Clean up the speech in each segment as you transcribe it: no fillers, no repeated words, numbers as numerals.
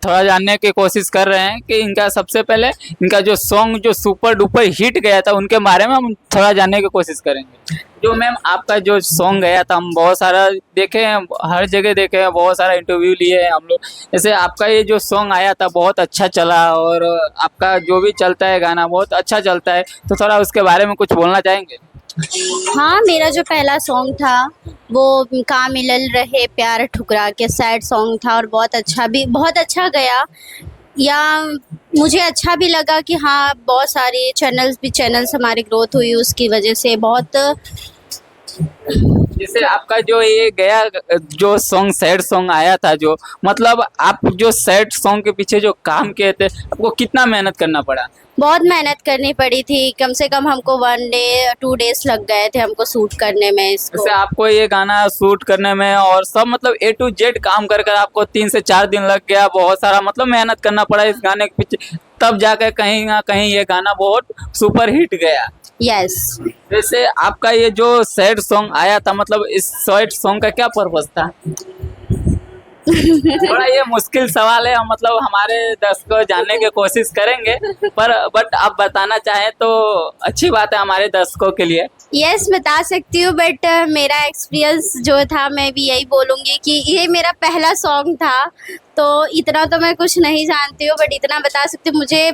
थोड़ा जानने की कोशिश कर रहे हैं कि इनका सबसे पहले इनका जो सॉन्ग जो सुपर डुपर हिट गया था उनके बारे में हम थोड़ा जानने की कोशिश करेंगे। जो मैम आपका जो सॉन्ग गया था हम बहुत सारा देखे हैं, हर जगह देखे हैं, बहुत सारा इंटरव्यू लिए हैं हम लोग। जैसे आपका ये जो सॉन्ग आया था बहुत अच्छा चला और आपका जो भी चलता है गाना बहुत अच्छा चलता है, तो थोड़ा उसके बारे में कुछ बोलना चाहेंगे? हाँ, मेरा जो पहला सॉन्ग था वो का मिलल रहे प्यार ठुकरा के सैड सॉन्ग था और बहुत अच्छा गया। या मुझे अच्छा भी लगा कि हाँ, बहुत सारे चैनल्स हमारी ग्रोथ हुई उसकी वजह से बहुत। जैसे आपका जो ये गया जो सॉन्ग सैड सॉन्ग आया था, जो मतलब आप जो सैड सॉन्ग के पीछे जो काम किए थे आपको कितना मेहनत करना पड़ा? बहुत मेहनत करनी पड़ी थी, कम से कम हमको 1 डे 2 डेज लग गए थे हमको शूट करने में इसको। जैसे आपको ये गाना शूट करने में और सब मतलब A to Z काम कर कर आपको 3 से 4 दिन लग गया, बहुत सारा मतलब मेहनत करना पड़ा इस गाने के पीछे, तब जाकर कहीं ना कहीं ये गाना बहुत सुपर हिट गया। यस। वैसे आपका ये जो सैड सॉन्ग आया था मतलब इस सैड सॉन्ग का क्या पर्पस था? थोड़ा ये मुश्किल सवाल है, मतलब हमारे दर्शकों जानने की कोशिश करेंगे, पर बट आप बताना चाहें तो अच्छी बात है हमारे दर्शकों के लिए। यस, बता सकती हूँ, बट मेरा एक्सपीरियंस जो था मैं भी यही बोलूँगी कि ये मेरा पहला सॉन्ग था, तो इतना तो मैं कुछ नहीं जानती हूँ, बट इतना बता सकती हूँ मुझे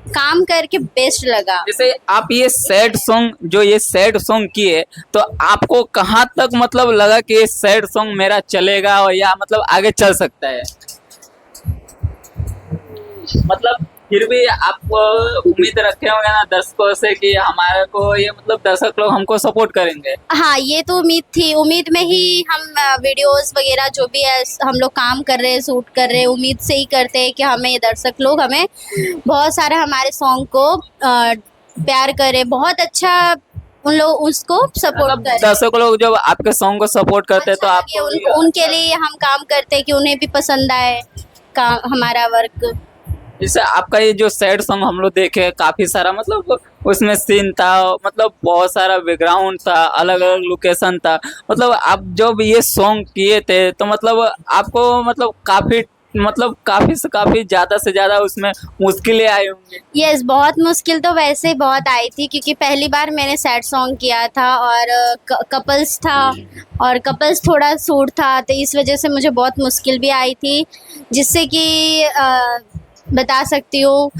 काम करके बेस्ट लगा। जैसे आप ये सैड सॉन्ग किए तो आपको कहाँ तक मतलब लगा कि ये सैड सॉन्ग मेरा चलेगा और या मतलब आगे चल सकता है? मतलब फिर भी आप उम्मीद रखे होंगे ना दर्शकों से कि हमारे को ये मतलब दर्शक लोग हमको सपोर्ट करेंगे। हाँ, ये तो उम्मीद थी, उम्मीद में ही हम वीडियोस वगैरह जो भी है हम लोग काम कर रहे हैं, शूट कर रहे हैं, उम्मीद से ही करते हैं कि हमें ये दर्शक लोग हमें बहुत सारा हमारे सॉन्ग को प्यार करे, बहुत अच्छा उन लोग उसको सपोर्ट मतलब करें। दर्शक लोग जब आपके सॉन्ग को सपोर्ट करते हैं तो अच्छा आपको लगे, उनके लिए हम काम करते हैं कि उन्हें भी पसंद आए हमारा वर्क। जैसे आपका ये जो सैड सॉन्ग हम लोग देखे काफी सारा मतलब उसमें सीन था, मतलब बहुत सारा बैकग्राउंड था, अलग अलग लोकेशन था, मतलब आप जब ये सॉन्ग किए थे तो मतलब आपको मतलब काफी से काफी ज्यादा से ज्यादा उसमें मुश्किलें आई होंगी। यस, बहुत मुश्किल तो वैसे ही बहुत आई थी क्योंकि पहली बार मैंने सैड सॉन्ग किया था और कपल्स था और कपल्स थोड़ा सूट था, तो इस वजह से मुझे बहुत मुश्किल भी आई थी, जिससे कि बता सकती हूँ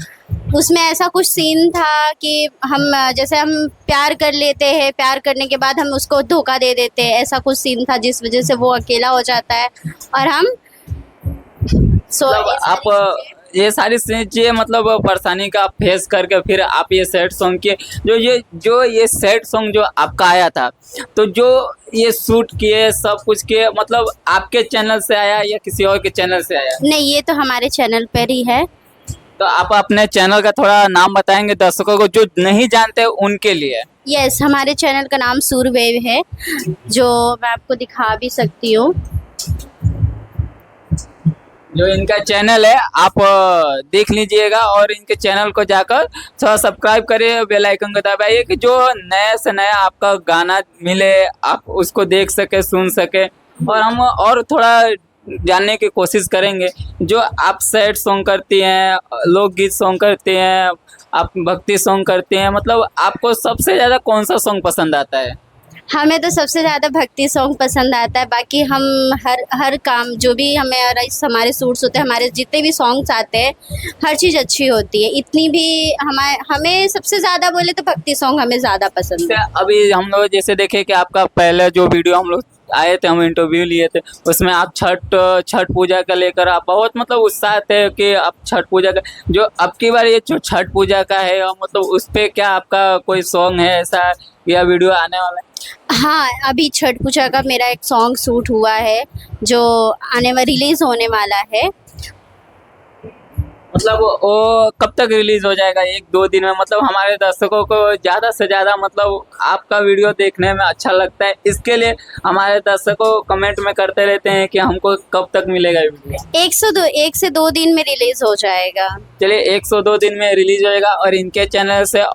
उसमें ऐसा कुछ सीन था कि हम जैसे हम प्यार कर लेते हैं, प्यार करने के बाद हम उसको धोखा दे देते हैं, ऐसा कुछ सीन था जिस वजह से वो अकेला हो जाता है और हम मतलब आप ये सारी चीजें मतलब परेशानी का फेस करके फिर आप ये सैड सॉन्ग किए। जो ये सैड सॉन्ग जो आपका आया था तो जो ये शूट किए सब कुछ किए मतलब आपके चैनल से आया या किसी और के चैनल से आया? नहीं, ये तो हमारे चैनल पर ही है। तो आप अपने चैनल का थोड़ा नाम बताएंगे दर्शकों को जो नहीं जानते उनके लिए? यस, हमारे चैनल का नाम सूरवेव है, जो मैं आपको दिखा भी सकती हूँ। जो इनका चैनल है आप देख लीजिएगा और इनके चैनल को जाकर थोड़ा सब्सक्राइब करिए, बेल आइकन को दबाइए कि जो नया से नया आपका गाना मिले आप उसको देख सके, सुन सके। और हम और थोड़ा जानने की कोशिश करेंगे, जो आप सैड सॉन्ग करती हैं, लोकगीत सॉन्ग करते हैं, आप भक्ति सॉन्ग करते हैं, मतलब आपको सबसे ज़्यादा कौन सा सॉन्ग पसंद आता है? हमें तो सबसे ज़्यादा भक्ति सॉन्ग पसंद आता है, बाकी हम हर काम जो भी हमारे शूट्स होते हैं, हमारे जितने भी सॉन्ग्स आते हैं, हर चीज़ अच्छी होती है। इतनी भी हमें सबसे ज़्यादा बोले तो भक्ति सॉन्ग हमें ज़्यादा पसंद है। अभी हम लोग जैसे देखे कि आपका पहले जो वीडियो हम लोग आए थे, हम इंटरव्यू लिए थे, उसमें आप छठ पूजा का लेकर आप बहुत मतलब उत्साह थे कि आप छठ पूजा का जो अब की बार ये जो छठ पूजा का है मतलब उस पे क्या आपका कोई सॉन्ग है ऐसा या वीडियो आने वाला है? हाँ, अभी छठ पूजा का मेरा एक सॉन्ग शूट हुआ है जो रिलीज़ होने वाला है। मतलब वो कब तक रिलीज हो जाएगा? 1-2 दिन में? मतलब हमारे दर्शकों को ज़्यादा से ज़्यादा मतलब आपका वीडियो देखने में अच्छा लगता है, इसके लिए हमारे दर्शकों कमेंट में करते रहते हैं कि हमको कब तक मिलेगा वीडियो। 1 से 2 दिन में रिलीज़ हो जाएगा। चलिए 102 दिन में रिलीज होएगा और इनके चैनल से